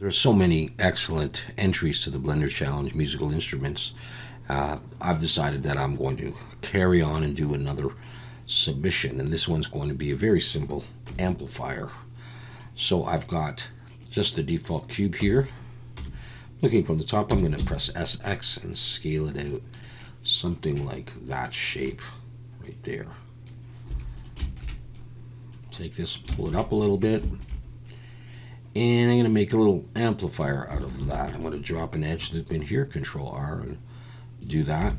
There are so many excellent entries to the Blender Challenge musical instruments. I've decided that I'm going to carry on and do another submission, and this one's going to be a very simple amplifier. So I've got just the default cube here. Looking from the top, I'm going to press SX and scale it out something like that shape right there. Take this, pull it up a little bit, and I'm going to make a little amplifier out of that. I'm going to drop an edge loop in here, Control R, and do that.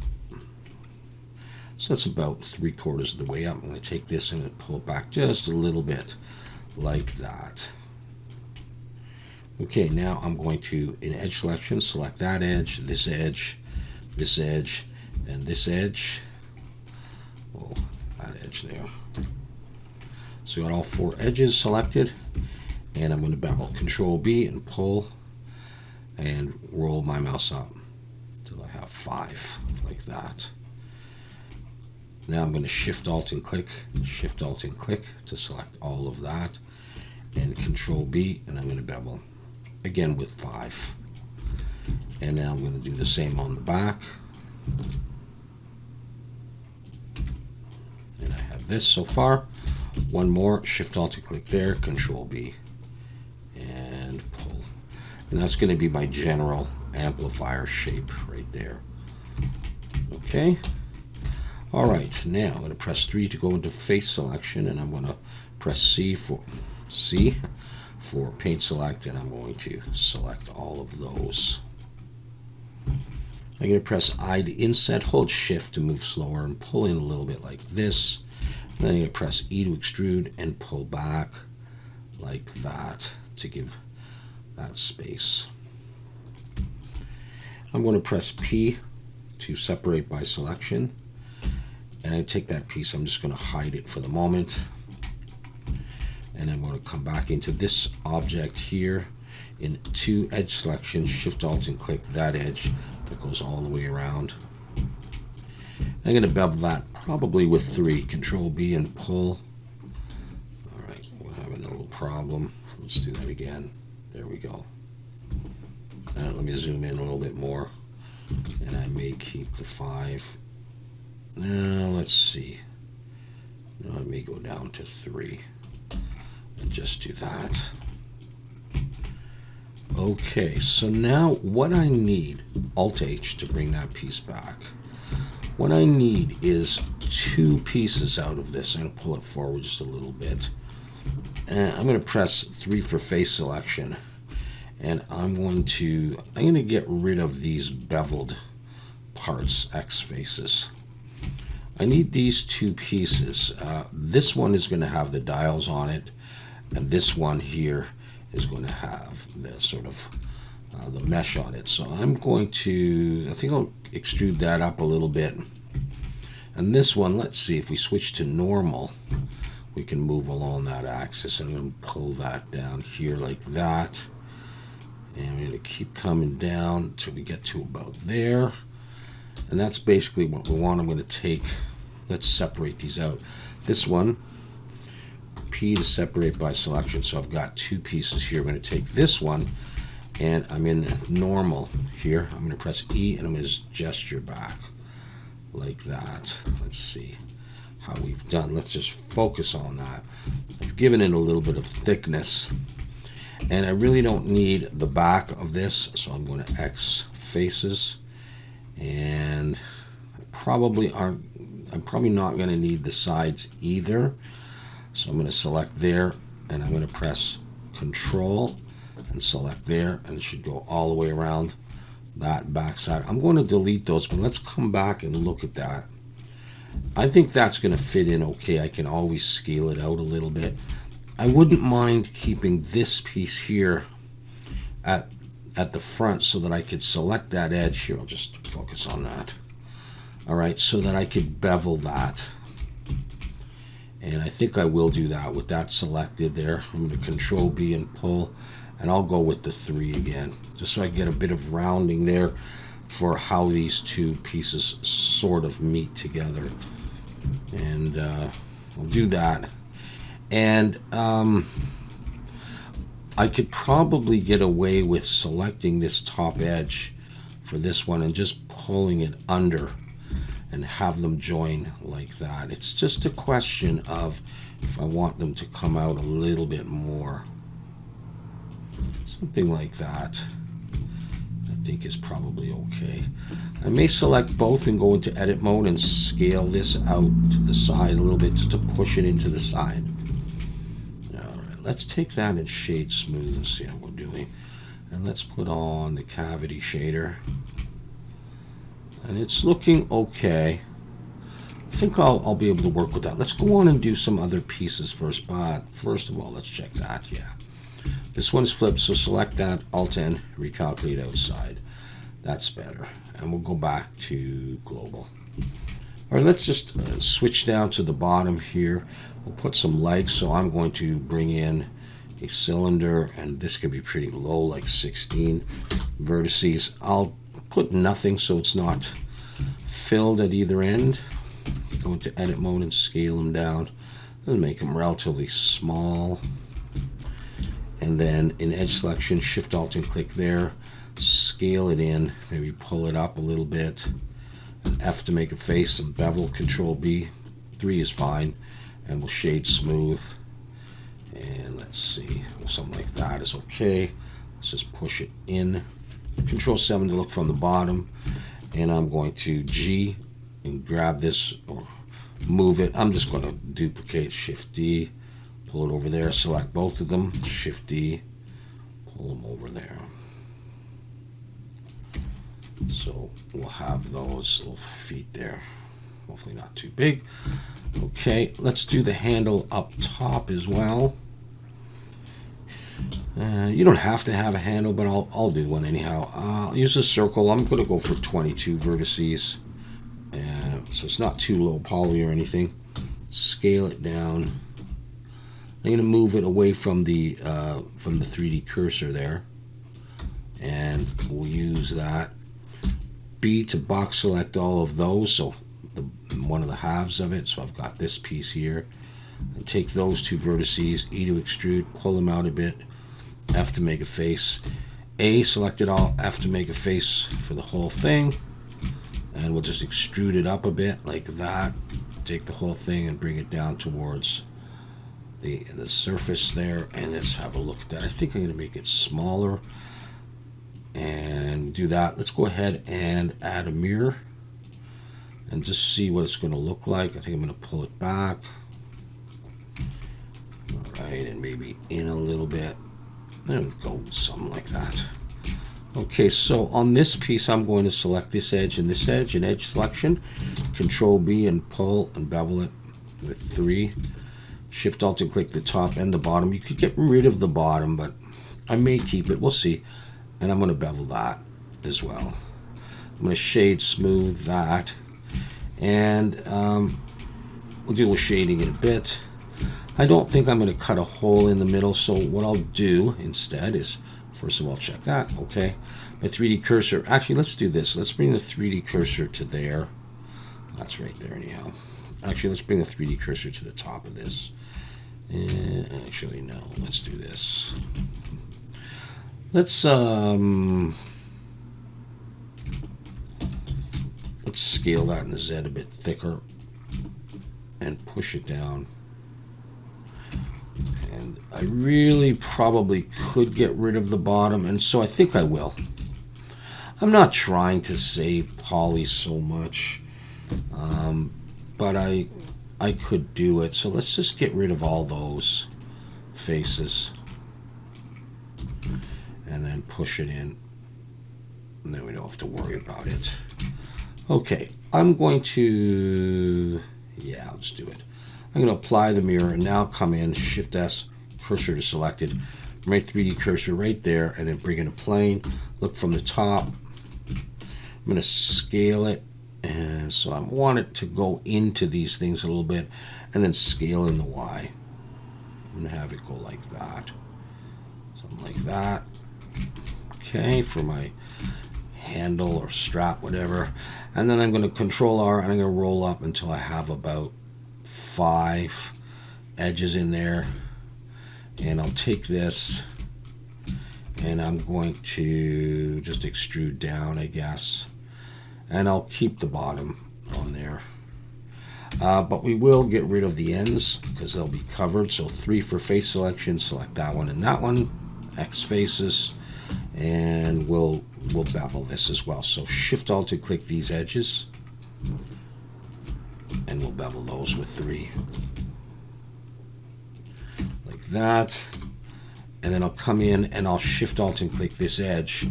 So that's about 3/4 of the way up. I'm going to take this and pull it back just a little bit, like that. Okay, now I'm going to, in edge selection, select that edge, and this edge, and this edge. Oh, that edge there. So I got all 4 edges selected, and I'm going to bevel Control B and pull and roll my mouse up until I have 5, like that. Now I'm going to Shift Alt and click to select all of that, and Control B, and I'm going to bevel again with 5. And now I'm going to do the same on the back. And I have this so far. One more, Shift Alt to click there, Control B, and pull. And that's going to be my general amplifier shape right there. Okay. All right, now I'm going to press 3 to go into face selection, and I'm going to press C for paint select, and I'm going to select all of those. I'm going to press I to inset, hold Shift to move slower, and pull in a little bit like this. Then I'm going to press E to extrude and pull back like that to give that space. I'm going to press P to separate by selection. And I take that piece, I'm just going to hide it for the moment. And I'm going to come back into this object here in 2 edge selection, Shift Alt and click that edge that goes all the way around. I'm going to bevel that probably with 3, Control B and pull. All right, we're having a little problem. Let's do that again. There we go. Let me zoom in a little bit more, and I may keep the 5. Now let's see. Now I may go down to 3 and just do that. Okay, so now what I need, Alt H to bring that piece back. What I need is 2 pieces out of this. I'm going to pull it forward just a little bit. And I'm going to press 3 for face selection. And I'm going to get rid of these beveled parts, X faces. I need these 2 pieces. This one is going to have the dials on it, and this one here is going to have the sort of the mesh on it. So I'm going to, I think I'll extrude that up a little bit. And this one, let's see, if we switch to normal, we can move along that axis. I'm going to pull that down here like that. And I'm going to keep coming down until we get to about there. And that's basically what we want. I'm going to take, let's separate these out. This one, P to separate by selection. So I've got 2 pieces here. I'm going to take this one, and I'm in normal here. I'm going to press E, and I'm going to gesture back like that. Let's see how we've done. Let's just focus on that. I've given it a little bit of thickness, and I really don't need the back of this, so I'm going to X faces. And I'm probably not going to need the sides either. So I'm going to select there, and I'm going to press Control and select there, and it should go all the way around that back side. I'm going to delete those, but let's come back and look at that. I think that's going to fit in okay. I can always scale it out a little bit. I wouldn't mind keeping this piece here at the front so that I could select that edge here. I'll just focus on that. All right, so that I could bevel that. And I think I will do that with that selected there. I'm going to Control B and pull, and I'll go with the 3 again, just so I get a bit of rounding there for how these 2 pieces sort of meet together. And I'll do that. And I could probably get away with selecting this top edge for this one and just pulling it under and have them join like that. It's just a question of if I want them to come out a little bit more. Something like that I think is probably okay. I may select both and go into edit mode and scale this out to the side a little bit just to push it into the side. Alright, let's take that and shade smooth and see how we're doing. And let's put on the cavity shader. And it's looking okay. I think I'll be able to work with that. Let's go on and do some other pieces first. But first of all, let's check that. Yeah. This one's flipped, so select that, Alt-N, recalculate outside. That's better. And we'll go back to global. All right, let's just switch down to the bottom here. We'll put some legs, so I'm going to bring in a cylinder, and this can be pretty low, like 16 vertices. I'll put nothing so it's not filled at either end. Go into edit mode and scale them down. I'll make them relatively small. And then in edge selection, shift alt and click there, scale it in, maybe pull it up a little bit, and F to make a face, and bevel, control B, 3 is fine, and we'll shade smooth. And let's see, something like that is okay. Let's just push it in. Control 7 to look from the bottom, and I'm going to G and grab this or move it. I'm just going to duplicate, shift D, pull it over there, select both of them, shift D, pull them over there. So we'll have those little feet there, hopefully not too big. Okay, let's do the handle up top as well. You don't have to have a handle, but I'll do one anyhow. I'll use a circle. I'm going to go for 22 vertices, so it's not too low poly or anything. Scale it down. I'm going to move it away from the 3D cursor there, and we'll use that. B to box select all of those, so one of the halves of it. So I've got this piece here, and take those two vertices. E to extrude, pull them out a bit. F to make a face. A, select it all. F to make a face for the whole thing, and we'll just extrude it up a bit like that. Take the whole thing and bring it down towards the surface there, and let's have a look at that. I think I'm going to make it smaller and do that. Let's go ahead and add a mirror and just see what it's going to look like. I think I'm going to pull it back. All right, and maybe in a little bit. There we go, something like that. Okay, so on this piece, I'm going to select this edge and this edge in edge selection. Control B and pull and bevel it with 3. Shift Alt and click the top and the bottom. You could get rid of the bottom, but I may keep it. We'll see. And I'm going to bevel that as well. I'm going to shade smooth that. And we'll deal with shading in a bit. I don't think I'm going to cut a hole in the middle, so what I'll do instead is, first of all, check that. Okay. My 3D cursor. Actually, let's do this. Let's bring the 3D cursor to there. That's right there anyhow. Actually, let's bring the 3D cursor to the top of this. Actually, no. Let's do this. Let's scale that in the Z a bit thicker and push it down. And I really probably could get rid of the bottom, and so I think I will. I'm not trying to save poly so much, but I could do it. So let's just get rid of all those faces and then push it in, and then we don't have to worry about it. Okay, I'm going to, yeah, I'll just do it. I'm going to apply the mirror and now come in, Shift S, cursor to selected, my 3D cursor right there, and then bring in a plane, look from the top. I'm going to scale it, and so I want it to go into these things a little bit, and then scale in the Y. I'm going to have it go like that. Something like that. Okay, for my handle or strap, whatever. And then I'm going to Control R, and I'm going to roll up until I have about 5 edges in there. And I'll take this And I'm going to just extrude down, I guess. And I'll keep the bottom on there. But we will get rid of the ends because they'll be covered. So 3 for face selection, select that one and that one, X faces, and we'll bevel this as well. So Shift Alt to click these edges, and we'll bevel those with 3. Like that. And then I'll come in and I'll Shift Alt and click this edge.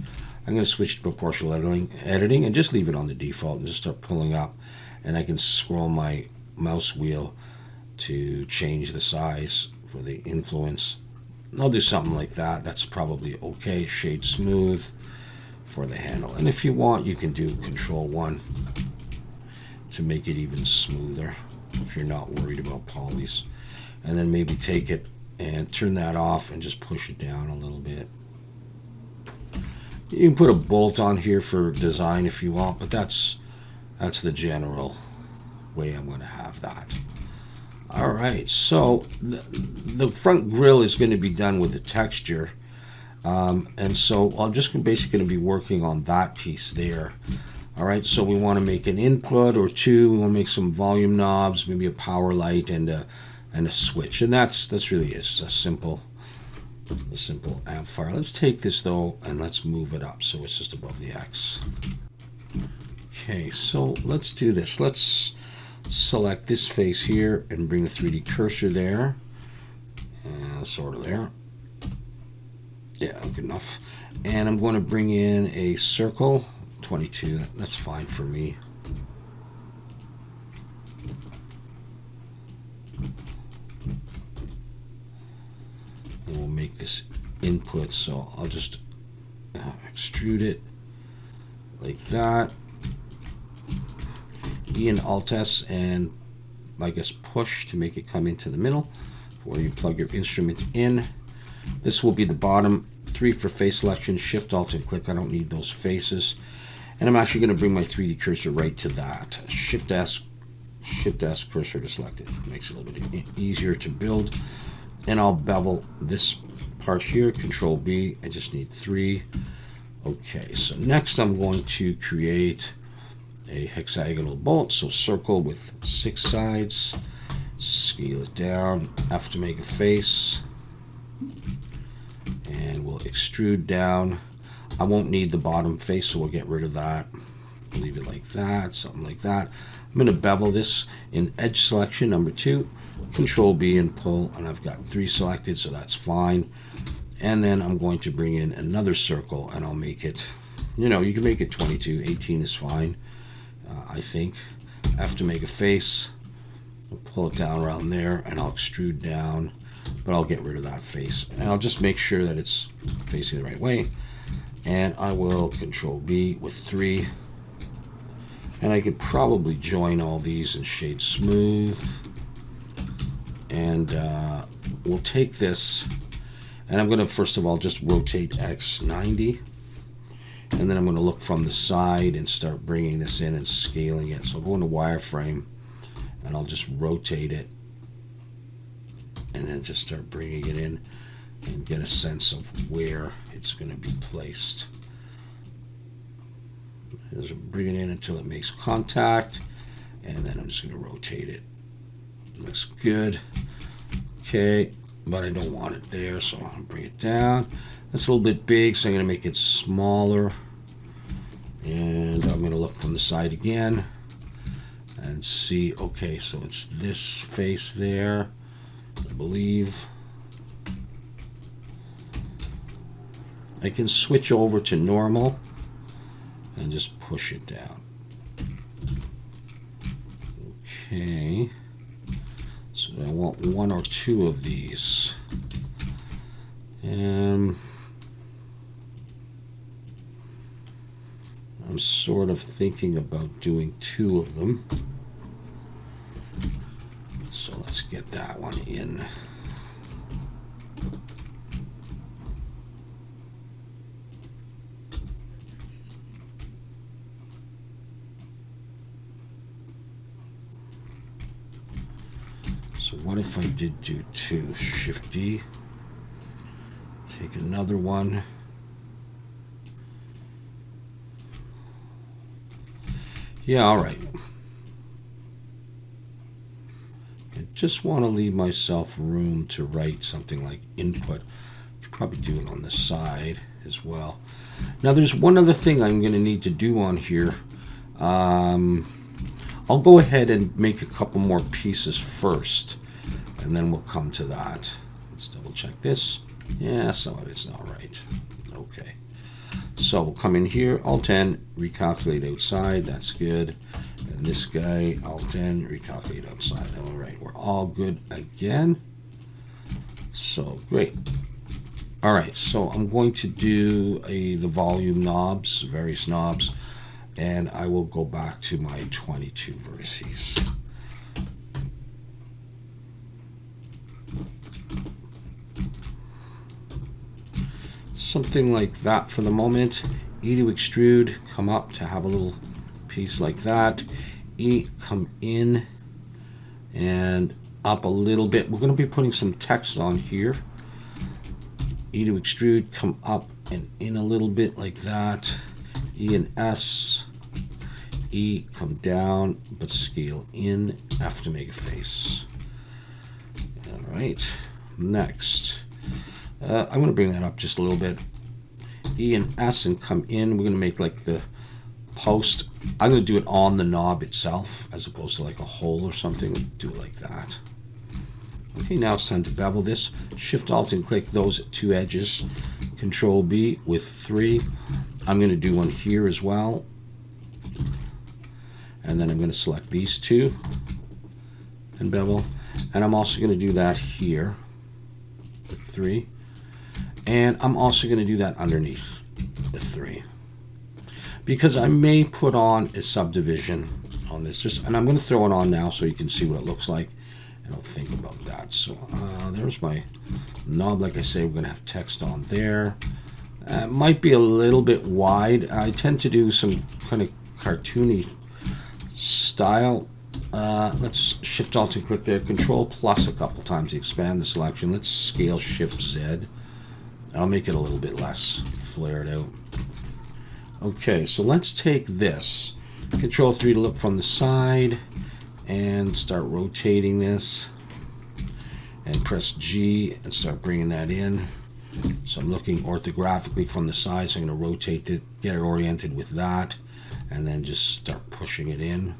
I'm going to switch to proportional editing and just leave it on the default and just start pulling up. And I can scroll my mouse wheel to change the size for the influence. And I'll do something like that. That's probably okay. Shade smooth for the handle. And if you want, you can do Control 1 to make it even smoother if you're not worried about polys. And then maybe take it and turn that off and just push it down a little bit. You can put a bolt on here for design if you want, but that's the general way I'm going to have that. All right, so the front grille is going to be done with the texture. And so I'm just basically going to be working on that piece there. All right, so we want to make an input or two. We want to make some volume knobs, maybe a power light and a switch. And that's really a simple amplifier. Let's take this though and let's move it up so it's just above the X. Okay, so let's do this. Let's select this face here and bring the 3D cursor there. And sort of there. Yeah, good enough. And I'm going to bring in a circle, 22. That's fine for me. And we'll make this input, so I'll just extrude it like that. E and Alt S and I guess push to make it come into the middle where you plug your instrument in. This will be the bottom. 3 for face selection, Shift Alt and click. I don't need those faces. And I'm actually going to bring my 3D cursor right to that. Shift S cursor to select it. Makes it a little bit easier to build. And I'll bevel this part here, Control B. I just need 3. Okay, so next I'm going to create a hexagonal bolt. So circle with 6 sides. Scale it down. F to make a face. And we'll extrude down. I won't need the bottom face, so we'll get rid of that. Leave it like that, something like that. I'm going to bevel this in edge selection, number 2. Control B and pull, and I've got 3 selected, so that's fine. And then I'm going to bring in another circle, and I'll make it, you can make it 22. 18 is fine, I think. I have to make a face. I'll pull it down around there, and I'll extrude down, but I'll get rid of that face. And I'll just make sure that it's facing the right way. And I will Control B with 3. And I could probably join all these in shade smooth. And we'll take this, and I'm going to first of all just rotate X 90. And then I'm going to look from the side and start bringing this in and scaling it. So I'll go into wireframe, and I'll just rotate it. And then just start bringing it in and get a sense of where it's going to be placed. Just bring it in until it makes contact, and then I'm just going to rotate it. Looks good. Okay, but I don't want it there, so I'll bring it down. That's a little bit big, so I'm going to make it smaller. And I'm going to look from the side again and see, okay, so it's this face there, I believe. I can switch over to normal and just push it down. Okay, so I want 1 or 2 of these. And I'm sort of thinking about doing 2 of them. So let's get that one in. So what if I did do 2? Shift D, take another one, Yeah, all right. I just want to leave myself room to write something like input. Could probably do it on the side as well. Now there's one other thing I'm going to need to do on here. I'll go ahead and make a couple more pieces first, and then we'll come to that. Let's double check this. Yeah, some of it's not right. Okay. So we'll come in here, Alt-N, recalculate outside. That's good. And this guy, Alt-N, recalculate outside. All right, we're all good again. So great. All right, so I'm going to do the volume knobs, various knobs, and I will go back to my 22 vertices. Something like that for the moment. E to extrude, come up to have a little piece like that. E, come in and up a little bit. We're going to be putting some text on here. E to extrude, come up and in a little bit like that. E and S. E, come down, but scale in. F to make a face. All right, next. I'm going to bring that up just a little bit. E and S and come in. We're going to make like the post. I'm going to do it on the knob itself as opposed to like a hole or something. Do it like that. Okay, now it's time to bevel this. Shift Alt and click those two edges. Control B with 3. I'm going to do one here as well. And then I'm going to select these two and bevel. And I'm also going to do that here with 3. And I'm also going to do that underneath with 3. Because I may put on a subdivision on this. And I'm going to throw it on now so you can see what it looks like. And I'll think about that. So there's my knob. Like I say, we're going to have text on there. Might be a little bit wide. I tend to do some kind of cartoony style. Let's Shift Alt and click there. Control plus a couple times to expand the selection. Let's scale Shift Z. I'll make it a little bit less flared out. Okay, so let's take this. Control 3 to look from the side and start rotating this. And press G and start bringing that in. So I'm looking orthographically from the side, so I'm going to rotate it, get it oriented with that, and then just start pushing it in.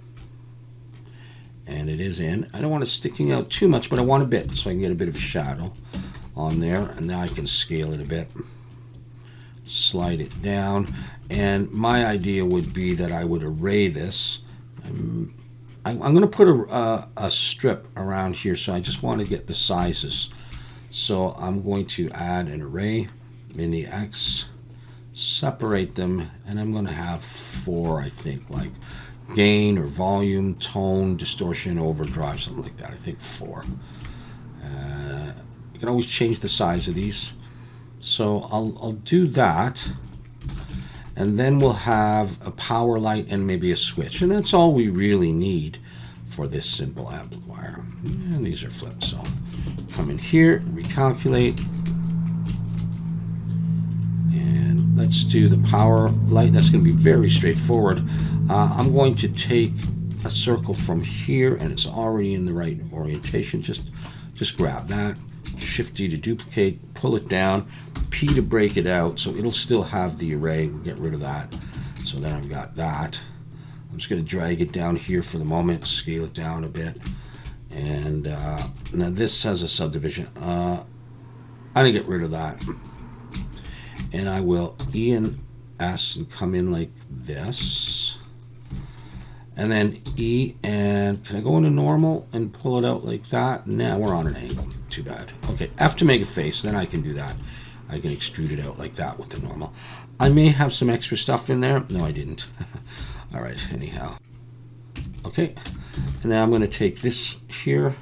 And it is in. I don't want it sticking out too much, but I want a bit so I can get a bit of a shadow on there. And now I can scale it a bit. Slide it down. And my idea would be that I would array this. I'm going to put a strip around here, so I just want to get the sizes. So I'm going to add an array in the X, separate them, and I'm going to have 4, I think, like gain or volume, tone, distortion, overdrive, something like that. I think 4. You can always change the size of these. So I'll do that. And then we'll have a power light and maybe a switch. And that's all we really need for this simple amplifier. And these are flipped, so come in here, recalculate. And let's do the power light. That's going to be very straightforward. I'm going to take a circle from here, and it's already in the right orientation. Just grab that. Shift D to duplicate, pull it down, P to break it out, so it'll still have the array. We'll get rid of that. So then I've got that. I'm just going to drag it down here for the moment, scale it down a bit. And now this has a subdivision. I'm going to get rid of that. And I will E and S and come in like this. And then E, and can I go into normal and pull it out like that? Now we're on an angle. Too bad. Okay, F to make a face, then I can do that. I can extrude it out like that with the normal. I may have some extra stuff in there. No, I didn't. All right, anyhow. Okay, and now I'm going to take this here,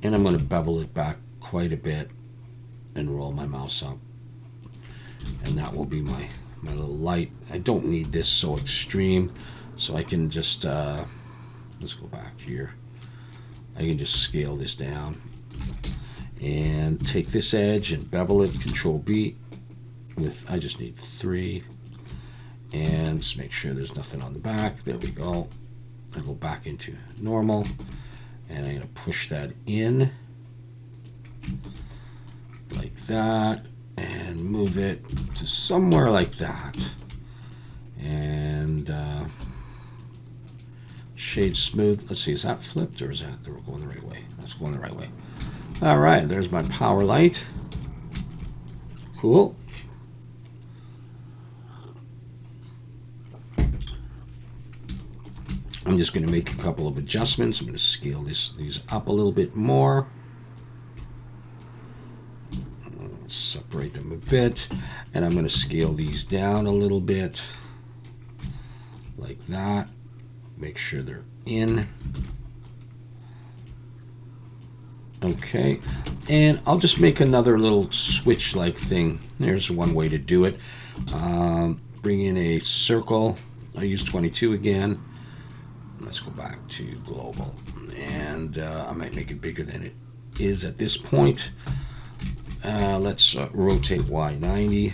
and I'm going to bevel it back quite a bit and roll my mouse up. And that will be my little light. I don't need this so extreme. So I can just, let's go back here. I can just scale this down and take this edge and bevel it, Control B with, I just need 3. And just make sure there's nothing on the back. There we go. I'll go back into normal, and I'm going to push that in like that and move it to somewhere like that. And shade smooth. Let's see, is that flipped or is that going the right way? That's going the right way. All right, there's my power light. Cool. I'm just going to make a couple of adjustments. I'm going to scale these up a little bit more. Separate them a bit. And I'm going to scale these down a little bit. Like that. Make sure they're in. Okay. And I'll just make another little switch-like thing. There's one way to do it. Bring in a circle. I'll use 22 again. Let's go back to global, and I might make it bigger than it is at this point. Let's rotate Y 90.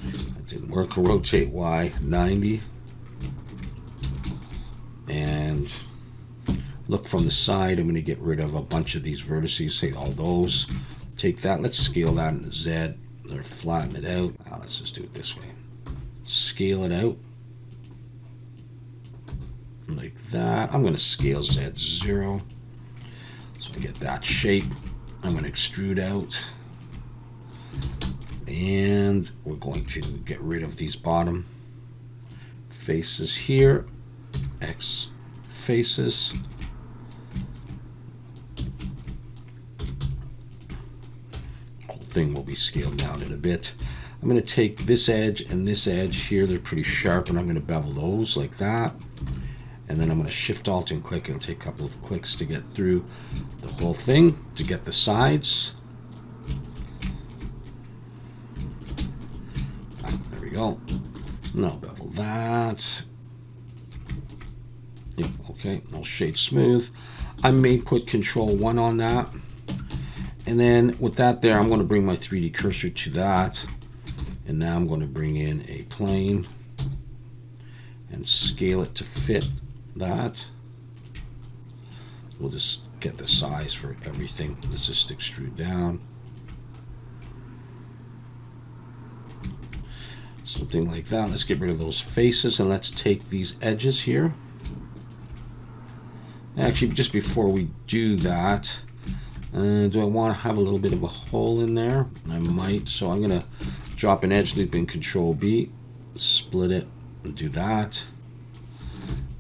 That didn't work. Rotate Y 90, and look from the side. I'm going to get rid of a bunch of these vertices. Say all those. Take that. Let's scale that into Z or flatten it out. Let's just do it this way. Scale it out. Like that. I'm going to scale Z 0 so I get that shape. I'm going to extrude out, and we're going to get rid of these bottom faces here. X faces. The whole thing will be scaled down in a bit. I'm going to take this edge and this edge here. They're pretty sharp, and I'm going to bevel those like that. And then I'm going to shift alt and click, and take a couple of clicks to get through the whole thing to get the sides. There we go. Now bevel that. Yep, okay. I'll shade smooth. I may put Control 1 on that. And then with that there, I'm going to bring my 3D cursor to that. And now I'm going to bring in a plane and scale it to fit that. We'll just get the size for everything. Let's just extrude down. Something like that. Let's get rid of those faces, and let's take these edges here. Actually, just before we do that, do I want to have a little bit of a hole in there? I might, so I'm going to drop an edge loop in Control B, split it, and do that.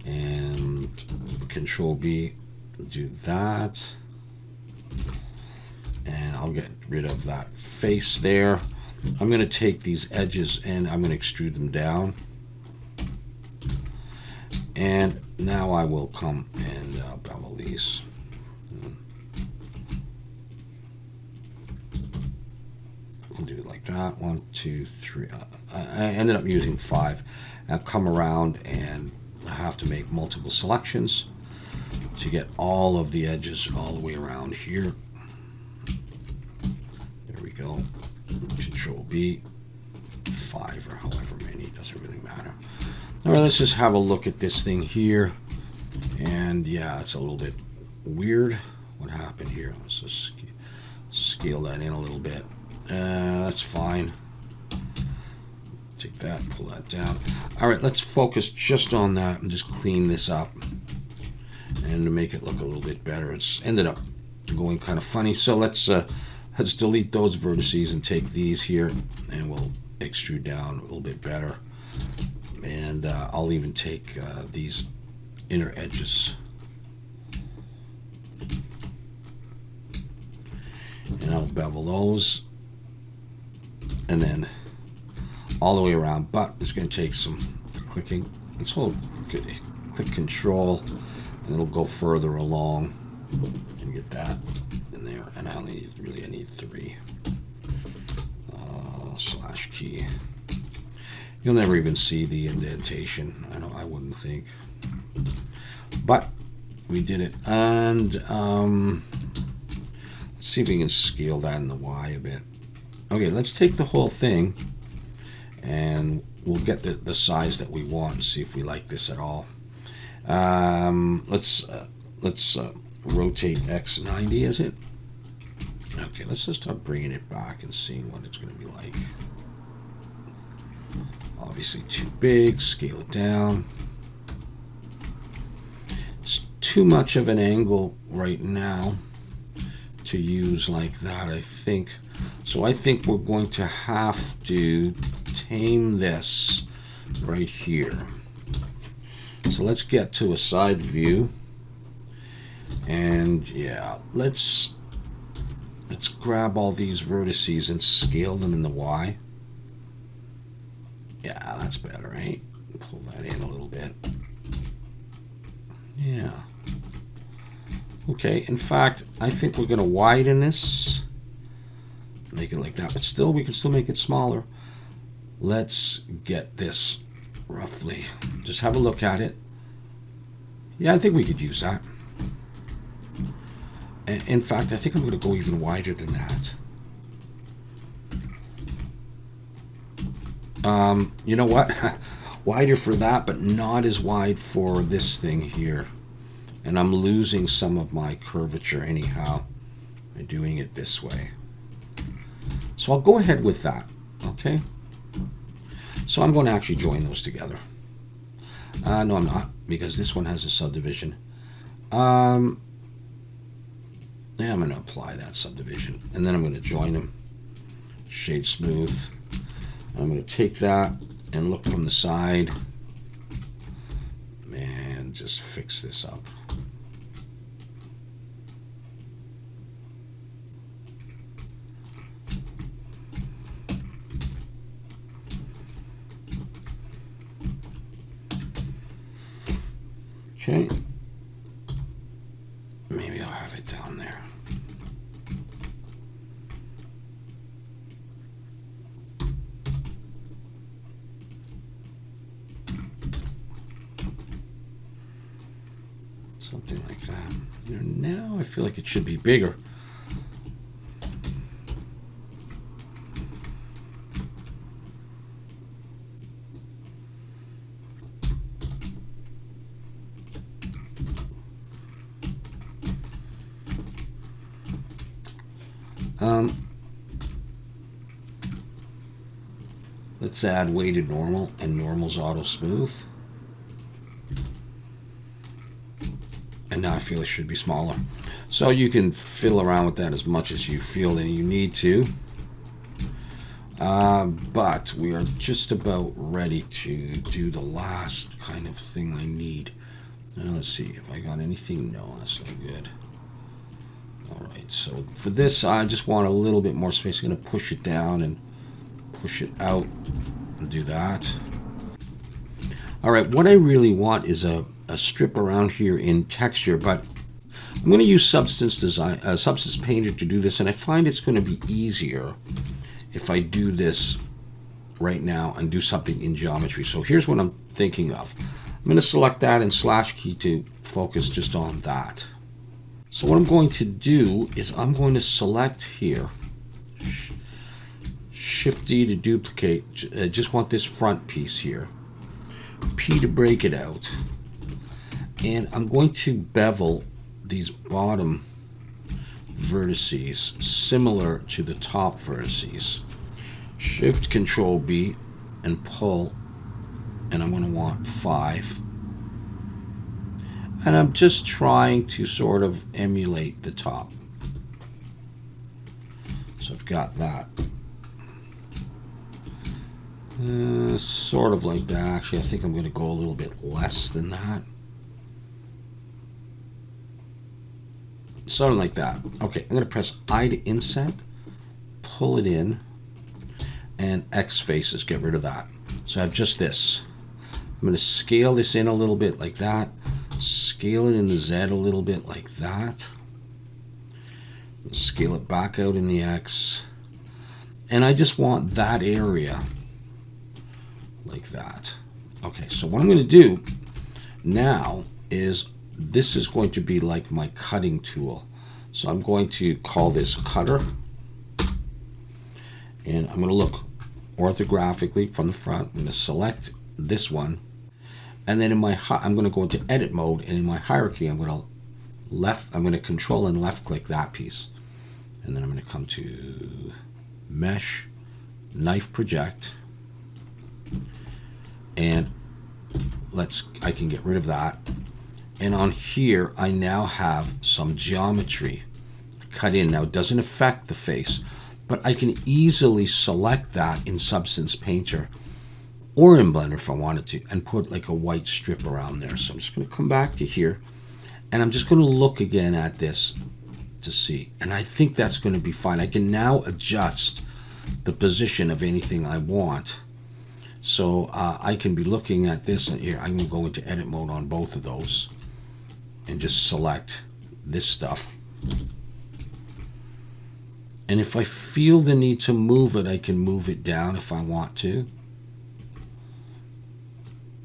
And Control B, do that, and I'll get rid of that face there. I'm going to take these edges and I'm going to extrude them down, and now I will come and bevel these. I'll do it like that. 1, 2, 3. I ended up using 5. I'll come around, and I have to make multiple selections to get all of the edges all the way around here. There we go. Control B, 5 or however many, doesn't really matter. All right, let's just have a look at this thing here. And yeah, it's a little bit weird. What happened here? Let's just scale that in a little bit. That's fine. Take that, pull that down. All right, let's focus just on that and just clean this up, and to make it look a little bit better. It's ended up going kind of funny, so let's delete those vertices and take these here, and we'll extrude down a little bit better. And I'll even take these inner edges, and I'll bevel those, and then all the way around. But it's going to take some clicking. Let's hold, click Control, and it'll go further along, and get that in there. And I need 3 slash key. You'll never even see the indentation. I wouldn't think, but we did it. And let's see if we can scale that in the Y a bit. Okay, let's take the whole thing, and we'll get the size that we want and see if we like this at all. Let's rotate X90, is it? Okay, let's just start bringing it back and seeing what it's going to be like. Obviously too big, scale it down. It's too much of an angle right now to use like that, I think. So I think we're going to have to tame this right here. So let's get to a side view, and yeah, let's grab all these vertices and scale them in the Y. Yeah, that's better, right? Pull that in a little bit. Yeah. Okay, in fact, I think we're going to widen this. Make it like that, but still, we can still make it smaller. Let's get this roughly. Just have a look at it. Yeah, I think we could use that. And in fact, I think I'm going to go even wider than that. You know what? Wider for that, but not as wide for this thing here. And I'm losing some of my curvature anyhow by doing it this way. So I'll go ahead with that, okay? So I'm going to actually join those together. No, I'm not, because this one has a subdivision. Yeah, I'm going to apply that subdivision, and then I'm going to join them. Shade smooth. I'm going to take that and look from the side and just fix this up. Okay, maybe I'll have it down there. Something like that. You know, now I feel like it should be bigger. Let's add weighted normal, and normal's auto smooth. And now I feel it should be smaller. So you can fiddle around with that as much as you feel that you need to. But we are just about ready to do the last kind of thing I need. Now let's see if I got anything. No, that's not good. Alright, so for this I just want a little bit more space. I'm going to push it down and push it out and do that. Alright, what I really want is a strip around here in texture, but I'm going to use Substance Painter to do this, and I find it's going to be easier if I do this right now and do something in geometry. So here's what I'm thinking of. I'm going to select that and slash key to focus just on that. So what I'm going to do is I'm going to select here, Shift D to duplicate, just want this front piece here, P to break it out, and I'm going to bevel these bottom vertices similar to the top vertices. Shift Control B and pull, and I'm going to want 5. And I'm just trying to sort of emulate the top. So I've got that. Sort of like that. Actually, I think I'm going to go a little bit less than that. Something like that. Okay, I'm going to press I to inset, pull it in, and X faces, get rid of that. So I have just this. I'm going to scale this in a little bit like that. Scale it in the Z a little bit like that. Scale it back out in the X. And I just want that area like that. Okay, so what I'm going to do now is this is going to be like my cutting tool. So I'm going to call this cutter. And I'm going to look orthographically from the front. I'm going to select this one, and then I'm going to go into edit mode, and in my hierarchy I'm going to control and left click that piece, and then I'm going to come to mesh, knife project, and I can get rid of that. And on here I now have some geometry cut in. Now it doesn't affect the face, but I can easily select that in Substance Painter or in Blender if I wanted to, and put like a white strip around there. So I'm just going to come back to here, and I'm just going to look again at this to see, and I think that's going to be fine. I can now adjust the position of anything I want. So I can be looking at this, and here I'm going to go into edit mode on both of those and just select this stuff. And if I feel the need to move it, I can move it down if I want to.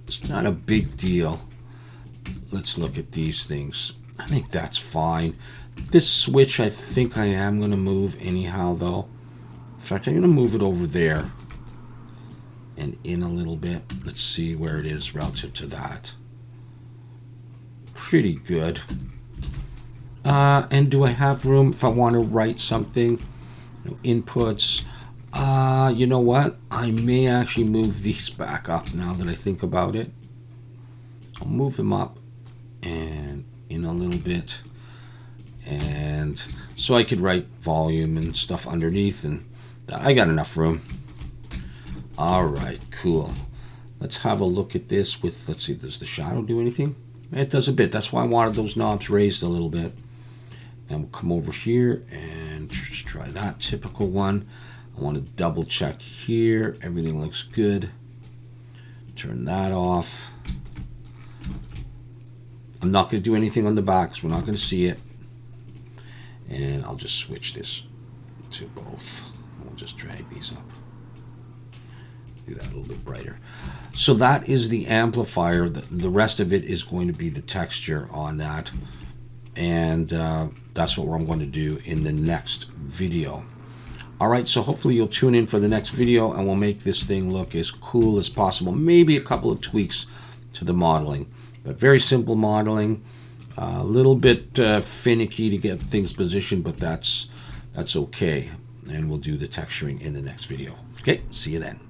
It's not a big deal. Let's look at these things. I think that's fine. This switch, I think I am going to move anyhow, though. In fact, I'm going to move it over there and in a little bit. Let's see where it is relative to that. Pretty good. And do I have room if I want to write something? Inputs. You know what? I may actually move these back up now that I think about it. I'll move them up and in a little bit. And so I could write volume and stuff underneath, and I got enough room. All right, cool. Let's have a look at this with, let's see, does the shadow do anything? It does a bit. That's why I wanted those knobs raised a little bit. And we'll come over here and just try that typical one. I want to double check here. Everything looks good. Turn that off. I'm not going to do anything on the back because we're not going to see it. And I'll just switch this to both. We'll just drag these up. Do that a little bit brighter. So that is the amplifier. The rest of it is going to be the texture on that. And that's what I'm going to do in the next video. All right, so hopefully you'll tune in for the next video, and we'll make this thing look as cool as possible. Maybe a couple of tweaks to the modeling, but very simple modeling. A little bit finicky to get things positioned, but that's okay. And we'll do the texturing in the next video. Okay, see you then.